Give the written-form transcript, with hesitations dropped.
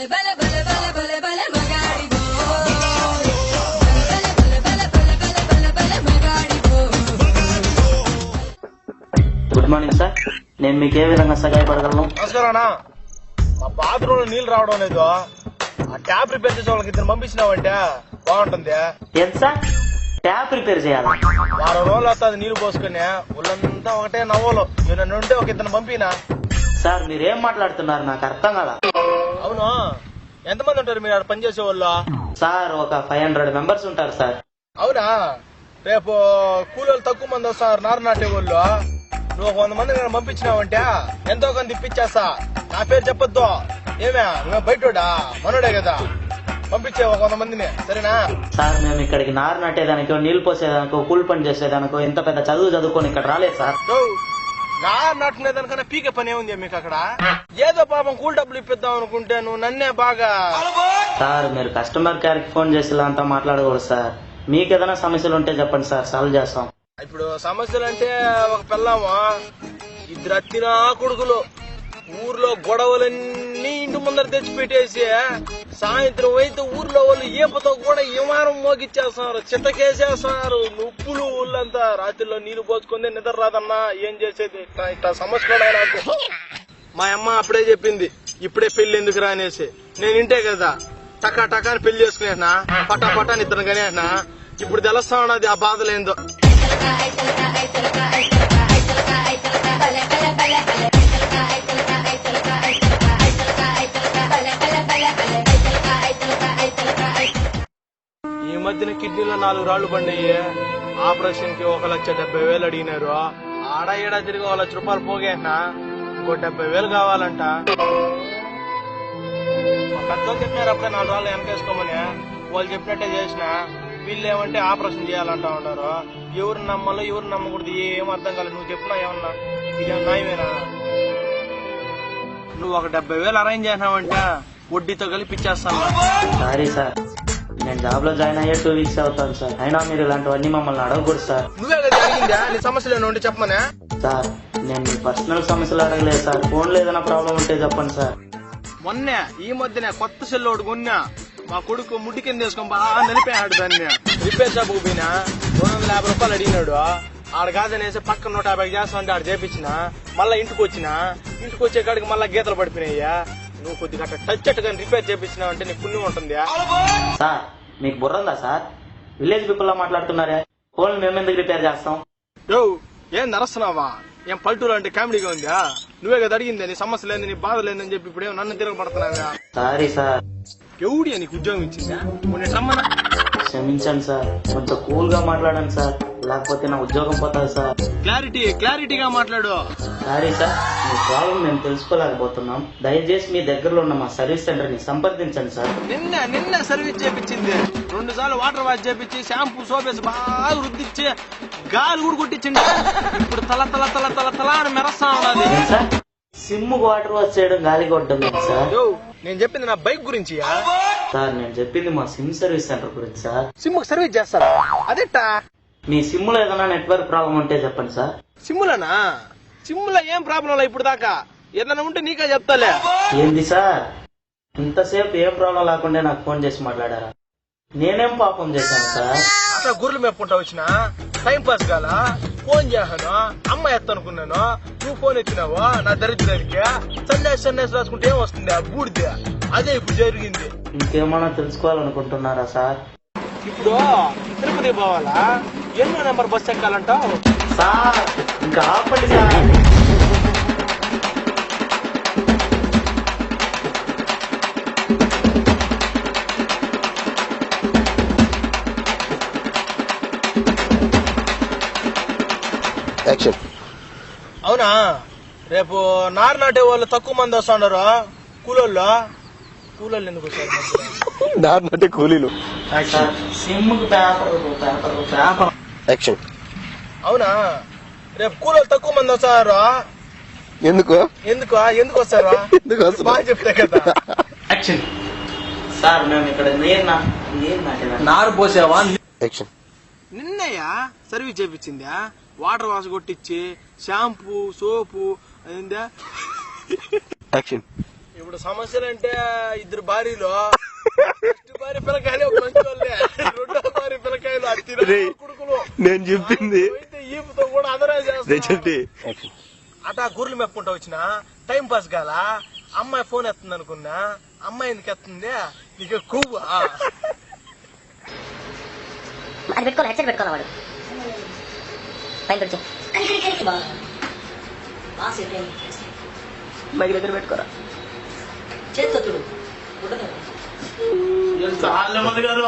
Good morning sir, నేను మీకు ఏ విధంగా సహాయపడగలను? నమస్కారం. మా బాత్రూమ్ లో నీళ్లు రావడం లేదు, ఆ ట్యాప్ రిపేర్ చేసే వాళ్ళకి ఇద్దరు పంపించినావంటే బాగుంటుంది. ఎంత సార్? ట్యాప్ రిపేర్ చేయాలి? వారం రోజులు వస్తుంది నీళ్లు పోసుకుని, ఒళ్ళంతా ఒకటే నవ్వలు. నేను ఉంటే ఒక ఇద్దరు పంపినా. సార్ మీరేం మాట్లాడుతున్నారు, నాకు అర్థం కదా. అవును, ఎంతమంది ఉంటారు మీరు పనిచేసే వాళ్ళు? సార్ ఒక 500 మెంబర్స్ ఉంటారు సార్. అవునా, రేపు కూలీలు తక్కువ మంది వస్తారు నారు నాటే వాళ్ళు. నువ్వు 100 మంది నేను పంపించినావంటే ఎంతో కొంత ఇప్పించేస్తా. నా పేరు చెప్పొద్దు, ఏమే నువ్వే బయటోడా, మనోడే కదా. పంపించే ఒక 100 మందిని, సరేనా? సార్ మేము ఇక్కడికి నారు నాటేదానికో నీళ్లు పోసేదానికో కూలి పని చేసేదానికో ఇంత పెద్ద చదువుకొని ఇక్కడ రాలేదు సార్. నారు నాటుకునే దానికన్నా పీకే పని ఏముంది మీకు అక్కడ? ఏదో పాపం కూలి డబ్బులు ఇప్పిద్దాం అనుకుంటే నువ్వు నన్నే బాగా. సార్ మీరు కస్టమర్ కేర్ కి ఫోన్ చేసి ఇలా అంతా మాట్లాడకూడదు సార్. మీకు ఏదైనా సమస్యలు ఉంటే చెప్పండి సార్, సాల్వ్ చేస్తాం. ఇప్పుడు సమస్యలు అంటే ఒక పిల్లమా, ఇద్దరు అత్తినా కొడుకులు, ఊర్లో గొడవలన్నీ ఇంటి ముందర తెచ్చిపెట్టేసి సాయంత్రం అయితే ఊర్లో వాళ్ళు ఈపతో కూడా విమానం మోగిచ్చేస్తున్నారు, చిట్టకేసేస్తున్నారు. ఉప్పులు ఊళ్ళంతా రాత్రిలో నీళ్లు పోసుకుందే నిద్ర రాదన్నా. ఏం చేసేది? ఇట్లా సమస్యలు నాకు. మా అమ్మ అప్పుడే చెప్పింది, ఇప్పుడే పెళ్లి ఎందుకు రా అనేసి. నేను ఇంటే కదా టకా టకాని పెళ్లి చేసుకునేనా, పటా పటా నిద్ర కనేనా. ఇప్పుడు తెలుస్తా ఉన్నది ఆ బాధలేందో. ఈ మధ్యన కిడ్నీలో 4 రాళ్లు పడ్డాయి. ఆపరేషన్ కి 1,70,000 అడిగినారు. ఆడ ఏడా తిరిగి 1 లక్ష రూపాయలు పోగేనా, ఇంకో 70,000 కావాలంట. పెద్దలు చెప్పినారు అప్పుడే 4 రాళ్ళు వెనకేసుకోమని. వాళ్ళు చెప్పినట్టే చేసిన. వీళ్ళు ఏమంటే ఆపరేషన్ చేయాలంటా ఉన్నారు. ఎవరు నమ్మాలో ఎవరు నమ్మకూడదు ఏం అర్థం కాలేదు. నువ్వు చెప్పినా ఏమన్నా ఇదే న్యాయమేనా? నువ్వు ఒక 70,000 అరేంజ్ చేసినావంటే వడ్డీతో కలిపి ఇచ్చేస్తాను. సారీ సార్, నేను జాబ్ లో జాయిన్ అయ్యే 2 వీక్స్ అవుతాను సార్. అయినా మీరు ఇలాంటివన్నీ మమ్మల్ని అడగకూడదు సార్. నువ్వే కదా అడిగిందా? నీ సమస్యలు ఏమైనా ఉంటే చెప్పమనే. సార్ నేను మీ పర్సనల్ సమస్యలు అడగలేదు సార్. ఫోన్ లో ఏదైనా ప్రాబ్లం ఉంటే చెప్పండి సార్. మొన్నే ఈ మధ్యనే కొత్త సెల్ ఒకటి కొన్నా. మా కొడుకు ముడ్డి కింద వేసుకొని బాగా నిలిపేయాడు. దాన్ని రిపేర్ షాప్ పోయినా 250 రూపాయలు అడిగినాడు. ఆడ కాదనేసి పక్కన 150 చేస్తామంటే ఆడ చేపించిన. మళ్ళా ఇంటికి వచ్చే కాడికి మళ్ళా గీతలు పడిపోయినాయ్యా. నువ్వు కొద్దిగా టచ్ అట్టుగా రిపేర్ చేపించినావు అంటే నీకు పుణ్యం ఉంటుంది. సార్ మీకు బుర్రందా సార్? విలేజ్ పీపుల్ లా మాట్లాడుతున్నారే. ఫోన్ మేము ఎందుకు రిపేర్ చేస్తాం? ఏం నరస్తున్నావా? ఏం పల్టూరు అంటే కామెడీగా ఉందా? నువ్వే కదా అడిగిందే నీ సమస్య లేదు, నీ బాధ లేదని చెప్పి ఇప్పుడేమో నన్ను తిరగబడుతున్నావా? Sorry sir. ఎవడి నీకు ఉద్యోగం ఇచ్చిందా? రమ్మన్నా. క్షమించండి సార్, కొంచెం కూల్ గా మాట్లాడండి సార్, లేకపోతే నా ఉద్యోగం పోతుంది సార్. క్లారిటీగా మాట్లాడు. సారీ సార్, మీ ప్రాబ్లం మేము తెలుసుకోలేకపోతున్నాం. దయచేసి మీ దగ్గరలో ఉన్న మా సర్వీస్ సెంటర్ ని సంప్రదించండి సార్. నిన్న సర్వీస్ చేపించింది. 2 సార్లు వాటర్ వాష్ చేపించి షాంపూ సోపేసి బాగా రుద్దిచ్చి గాలి కూడా కొట్టించింది. ఇప్పుడు తల తల తల తల తల అని మెరస్తా ఉన్నది సార్. సిమ్ వాటర్ వాష్ చేయడం గాలి కొట్టడం సార్. నేను చెప్పింది నా బైక్ గురించి సార్. నేను చెప్పింది మా సిమ్ సర్వీస్ సెంటర్ గురించి సార్. సిమ్ సర్వీస్ చేస్తారా? అదేటా? మీ సిమ్ లో ఏదైనా నెట్వర్క్ ప్రాబ్లం ఉంటే చెప్పండి సార్. సిమ్లోనా? సిమ్లో ఏం ప్రాబ్లం లేదు ఇప్పుడు దాకా. ఏదైనా ఉంటే నీకే చెప్తాలే. ఏంది సార్, ఇంతసేపు ఏం ప్రాబ్లం లేకుండా నాకు ఫోన్ చేసి మాట్లాడారా? నేనేం పాపం చేశాను సార్? అట్లా గుర్రెలు మేపుకుంటా వచ్చిన టైం పాస్ కాల ఫోన్ చేశాను. అమ్మ ఎత్తనుకున్నాను, నువ్వు ఫోన్ ఎత్తినావు. నా దరిద్రానికి సన్యాసి రాసుకుంటే ఏం వస్తుంది? ఆ బూడిద. అదే ఇప్పుడు జరిగింది. ఇంకేమన్నా తెలుసుకోవాలనుకుంటున్నారా సార్? ఇప్పుడు తిరుపతి పోవాలా? ఎన్నో నెంబర్ బస్ ఎక్కాలంటావు సార్? ఇంకా ఆపండి సార్. అవునా, రేపు నారు నాటే వాళ్ళు తక్కువ మంది వస్తున్నారు. కూలోళ్ళు ఎందుకు వస్తారు? నారు నాటే కూలీలు. SIM paper. అవునా, రేపు కూలోళ్ళు తక్కువ మంది వస్తారు. ఎందుకు వస్తారు? బాగా చెప్తా కదా. సార్ మేము ఇక్కడ నారు పోసావా? నిన్నయ్యా సర్వీస్ చేపించిందా? వాటర్ వాష్ కొట్టించి షాంపూ సోపు అయిందా? ఇప్పుడు సమస్యలు అంటే ఇద్దరు భార్యలు ఫస్ట్ భార్య పిల్లకాయలు మంచి వాళ్ళే, రెండో భార్య పిల్లకాయలు అత్తిన కొడుకులు. నేను చెప్పింది అయితే ఈపుతో కూడా అదరా చేస్తా. చెప్పి అటా గుర్రెలు మెప్పుకుంటా వచ్చిన టైం పాస్ కాల. అమ్మాయి ఫోన్ ఎత్తుంది అనుకున్నా, అమ్మాయి ఎందుకు ఎత్తుంది? నీకు కొవ్వా? అది పెట్టుకోవాలి, హెడ్సెట్ పెట్టుకోవాలి వాడు పైన వచ్చి మైక్ దగ్గర పెట్టుకోరా చేస్తా చూడు. చాలా మంది గారు